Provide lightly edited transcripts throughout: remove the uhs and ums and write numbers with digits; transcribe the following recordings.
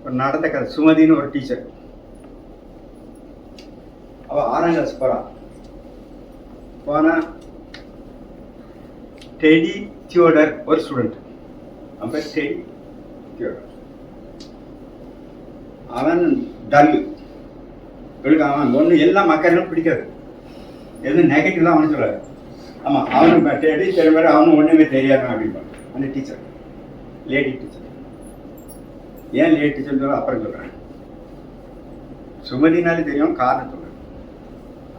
ஒரு நடந்த கதை. சுமதின்னு ஒரு டீச்சர், அவள் 6ஆம் கிளாஸ் போனா டெடி தியோடர் ஒரு ஸ்டூடெண்ட். அவன் பேர் டெடி தியோடர். அவன் டல்லு, அவன் ஒன்று எல்லாம் மக்களும் பிடிக்காது, எதுவும் நெகட்டிவ் தான் அவனு சொல்லாது. ஆமாம், அவனு டெடி தெரியும், அவனும் ஒன்றுமே தெரியாது அப்படின்பான் அந்த டீச்சர், லேடி டீச்சர். ஏன் லேடி டீச்சர் சொல்ல அப்புறம் சொல்கிறேன். சுமதினாலே தெரியும், காரணம் சொல்கிறேன்.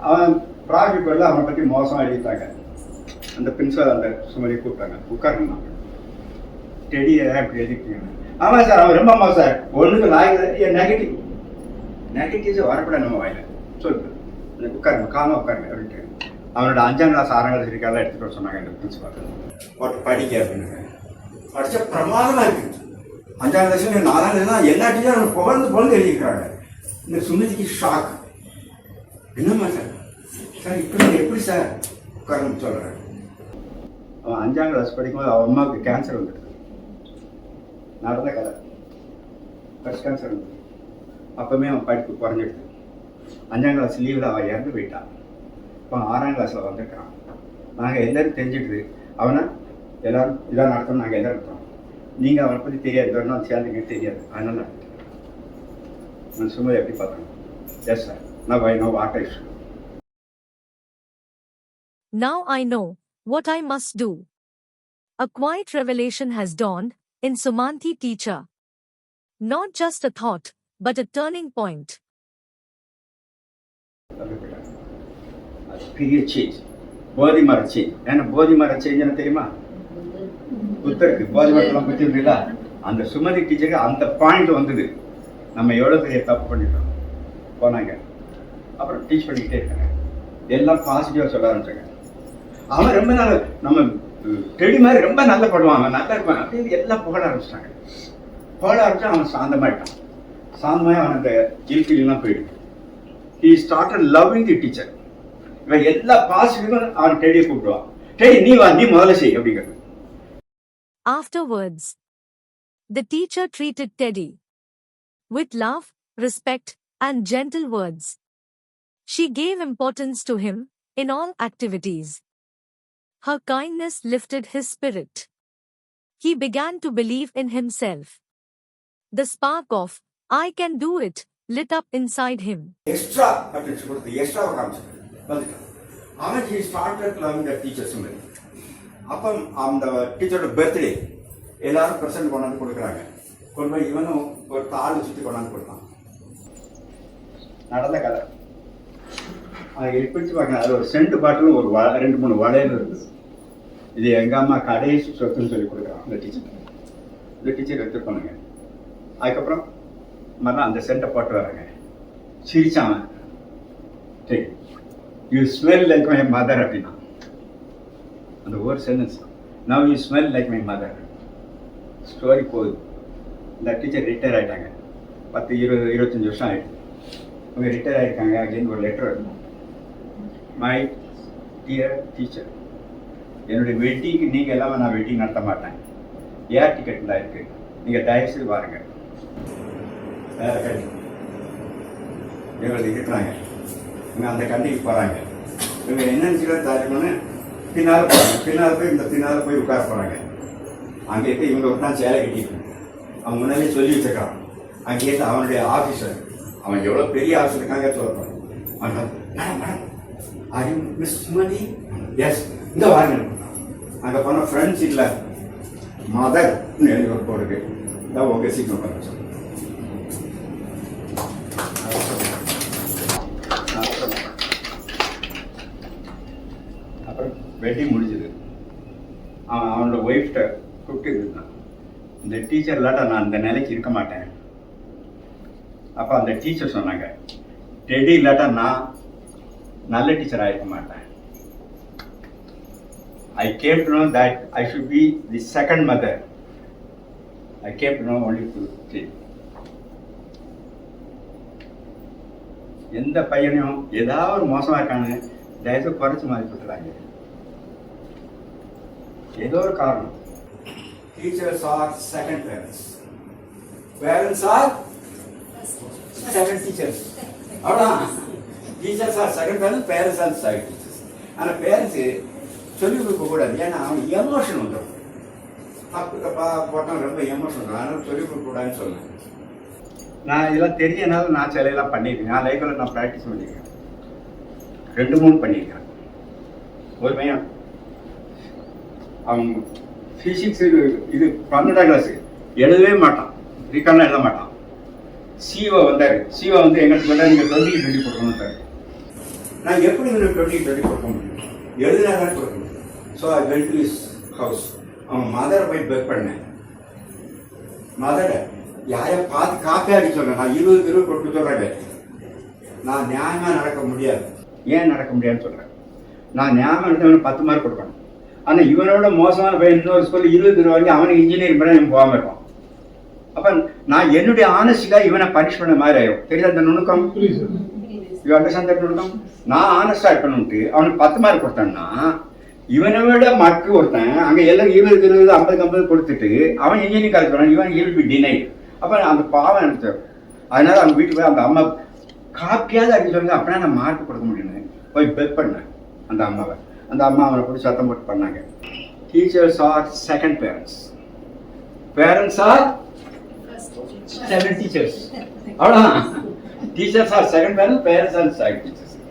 அவன் ப்ராஜெக்ட் வரல, அவனை பற்றி மோசமாக எழுதிட்டாங்க. அந்த பிரின்சிபல் அந்த சுமதி கூப்பிட்டாங்க, உட்காருங்க, டெடியை இப்படி எழுதிட்டீங்க. ஆமாம் சார், அவன் ரொம்ப மோசம் சார், ஒன்றுக்கு லாய்க்கு நெகட்டிவ் நெகட்டிவ்ஸ் வரக்கூடாது நம்ம வாயில. சொல்லுங்க, உட்காருங்க, காமா உட்காருங்க அப்படின்ட்டு அவனோட 5ஆம் கிளாஸ் 6ஆம் கிளாஸ் இருக்காலாம் எடுத்துகிட்டு வர சொன்னாங்க இந்த பிரின்சிபால். போட்டு படிக்க அப்படின்னு படித்தா பிரமாதமாக இருக்குது. 5ஆம் கிளாஸ் 4ஆம் கிளாஸ் எல்லா டீச்சரும் புகழ்ந்து எழுதிக்கிறாங்க. இந்த சுமதிக்கு ஷாக். என்னம்மா சார், சார் இப்போ எப்படி சார் உட்காரன்னு சொல்கிறேன். அவன் 5ஆம் கிளாஸ் படிக்கும்போது அவன் அம்மாவுக்கு கேன்சர் வந்துடுது. நடந்த கதை, ஃபர்ஸ்ட் கேன்சர் வந்துடுது. அப்போவுமே அவன் படிப்பு குறைஞ்சிடுது. 5ஆம் கிளாஸ் லீவில் அவன் இறந்து போயிட்டான். இப்போ 6ஆம் கிளாஸில் வந்திருக்கிறான். நாங்கள் எல்லோரும் தெரிஞ்சுக்கிது அவனை எல்லோரும் இதாக நடத்தணும். நாங்கள் எல்லோரும் இருக்கோம், நீங்கள் அவனை பற்றி தெரியாது, வரணும் சேர்ந்துங்க தெரியாது, அதனால நான் சும்மா எப்படி பார்த்தேன். Yes sir, now I know what I should. Now I know what I must do. A quiet revelation has dawned in Sumanthi teacher. Not just a thought, but a turning point. பெரிய change, போதி மர change. ஏன்னா போதி மர change என்ன தெரியுமா? புத்தருக்கு போதி மரத்தெல்லாம் புத்திருந்தீங்களா? அந்த சுமதி டீச்சருக்கு அந்த பாயிண்ட் வந்தது. நம்ம எவ்வளோ பெரிய தப்பு பண்ணிட்டோம். போனாங்க, அப்புறம் டீச் பண்ணிக்கிட்டே இருக்காங்க. எல்லாம் பாசிட்டிவாக சொல்ல ஆரம்பிச்சாங்க. அவன் ரொம்ப நல்ல, நம்ம டெடி மாதிரி ரொம்ப நல்ல படுவான், அவன் நல்லா இருப்பான் அப்படின்னு எல்லாம் புகழ ஆரம்பிச்சிட்டாங்க. புகழ ஆரம்பிச்சா அவன் சாந்தமாயிட்டான். சாந்தமாக அவன் அந்த இல்கிலாம் போயிடுது. He started loving the teacher. இவன் எல்லா பாசிட்டிவும் அவன் டெடியை கூப்பிடுவான். டெடி நீ வா, நீ முதல்ல செய் அப்படிங்கிறது. Afterwards, the teacher treated Teddy with love, respect, and gentle words. She gave importance to him in all activities. Her kindness lifted his spirit. He began to believe in himself. The spark of "I can do it" lit up inside him. Extra attention கொடுத்து extra காமிச்சாங்க. அவன் he started loving the teacher Sumathi. அப்போ அந்த டீச்சரோட birthday எல்லாரும் present கொண்டாந்து கொடுக்குறாங்க. கொண்டு போய் இவனும் ஒரு தாள் சுற்றி கொண்டாந்து கொடுத்தான். நடந்த கதை அதை பிடிச்சு பார்க்கணும். அது ஒரு சென்ட் பாட்டிலும் ஒரு 2-3 வளையல் இருக்குது. இது எங்கள் அம்மா கடைசி சொத்துன்னு சொல்லி கொடுக்குறான் இந்த டீச்சர். இந்த டீச்சர் எடுத்துக்கோனுங்க. அதுக்கப்புறம் மறுநாள் அந்த சென்ட்டை போட்டு வராங்க. சிரிச்சான். சரி, you smell like my mother அப்படின்னா அந்த ஒரு sentence. Now you smell like my mother. Story போகுது. இந்த டீச்சர் ரிட்டையர் ஆகிட்டாங்க. 10-20-25 வருஷம் ஆகிடுது. அவங்க ரிட்டையர் ஆகிருக்காங்க. அகெயின் ஒரு லெட்டர் இருக்கும். மை டியர் டீச்சர், என்னுடைய வெட்டிங்கு நீங்கள் எல்லாம் நான் வெட்டிங் நடத்த மாட்டேன். ஏர் டிக்கெட் தான் இருக்குது, நீங்கள் தயவுசெய்து பாருங்க. வேறு கண்டி இவங்களுக்கு இருக்கிறாங்க. இவங்க அந்த கண்டிக்கு போகிறாங்க. இவங்க என்னென்னு சொல்லி தாரிக்கணும்னு பின்னால் போகிறாங்க. பின்னால் போய் இந்த பின்னால் போய் உட்கார போகிறாங்க. அங்கே இருக்க இவங்க ஒரு தான் சேலை கட்டிட்டு அவன் முன்னாலே சொல்லி வச்சுருக்கான். அங்கே இருக்க அவனுடைய ஆஃபீஸர், அவன் எவ்வளோ பெரிய ஆஃபீஸர் இருக்காங்க சொல்கிறான். மேடம் மேடம் அது மிஸ் சுமதி, எஸ் இந்த வாங்க. அங்கே போனால் ஃப்ரெண்ட்ஸ் இல்லை மதர் எழுதி ஒரு போடுது. இதான் உங்கள் சீக்கிரம் பண்ண அப்புறம் வெட்டிங் முடிஞ்சது. அவனோட ஒய்ஃப்கிட்ட கூப்பிட்டு இருந்தான். இந்த டீச்சர் இல்லாட்டா நான் இந்த நிலைக்கு இருக்க மாட்டேன். அப்போ அந்த டீச்சர் சொன்னாங்க, டெடி இல்லாட்டா நான் நல்ல டீச்சர் ஆகிருக்க மாட்டேன். I came to know that I should be the second mother. I came to know only to see. எந்த பையனையும் ஏதாவது ஒரு மோசமாக இருக்காங்க தயவுசெய்து குறைச்சி மாதிரி கொடுத்துறாங்க. ஏதோ ஒரு காரணம். Teachers are second parents. Parents are 7 teachers அவ்வளோதான். Teachers are second parents, parents are side teachers. ஆனால் பேரண்ட்ஸு சொல்லிக் கொடுக்கக்கூடாது, ஏன்னா அவன் எமோஷன் வந்துடும். அப்பா போட்டால் ரொம்ப எமோஷன் வந்துடும், அதனால் சொல்லிக் கொடுக்கக்கூடாதுன்னு சொன்னேன். நான் இதெல்லாம் தெரியனால நான் சிலையெல்லாம் பண்ணியிருக்கேன். நான் லைஃப்பில் நான் ப்ராக்டிஸ் பண்ணியிருக்கேன், 2-3 பண்ணியிருக்கேன். ஒரு பையன் அவன் ஃபிசிக்ஸ் இது 12ஆம் கிளாஸு எழுதவே மாட்டான், ரீகால்லாம் எழுத மாட்டான். சிஓ வந்தார். சிஓ வந்து எங்களுக்கு சொன்னால் நீங்கள் 20 கொடுக்கணும். நான் எப்படி உங்களுக்கு 20 கொடுக்க முடியும்? எழுதினா தான் கொடுக்க முடியும். So I went to his house. அவன் மதரை போய் பெக் பண்ணேன். மதரை யாரையா பார்த்து காப்பி அடிக்க சொன்னேன். நான் 20 கொடுக்க சொல்கிறேன். நான் நியாயமாக நடக்க முடியாது. ஏன் நடக்க முடியாதுன்னு சொல்கிறேன். நான் நியாயமாக நடத்தவனுக்கு 10 மார்க் கொடுக்கணும். ஆனால் இவனோட மோசமான பையன் இன்னொரு ஸ்கூலில் 20 வாங்கி அவனுக்கு இன்ஜினியரிங் பண்ண இவன் போகாமல் இருப்பான். அப்போ நான் என்னுடைய ஆனஸ்டிக்காக இவனை பனிஷ் பண்ண மாதிரி ஆயிடும். தெரியாது அந்த நுணுக்கம்? யூ அண்டர்ஸ்டாண்ட் தட் நுணுக்கம்? நான் ஆனஸ்டாக இருக்கணும்ட்டு அவனுக்கு 10 மார்க் கொடுத்தான்னா இவனை விட மார்க்கு ஒருத்தன் அங்கே எல்லாம் 20, 50 கொடுத்துட்டு அவன் இன்ஜினியரிங் காலேஜ் போனான். இவன் ஈல் பி டினை. அப்போ அந்த பாவம் எனக்கு அதனால அவங்க வீட்டுக்கு போய் அந்த அம்மா காப்பியாவது அடிக்க சொல்லுங்க, அப்படின்னா நான் மார்க் கொடுக்க முடியும்னு போய் பெக் பண்ணேன் அந்த அம்மாவை. அந்த அம்மா அவனை போட்டு சத்தம் போட்டு பண்ணாங்க. Teachers are second parents, parents are 7 teachers. அவ்வளோதான். Teachers are second parents, parents are side teachers.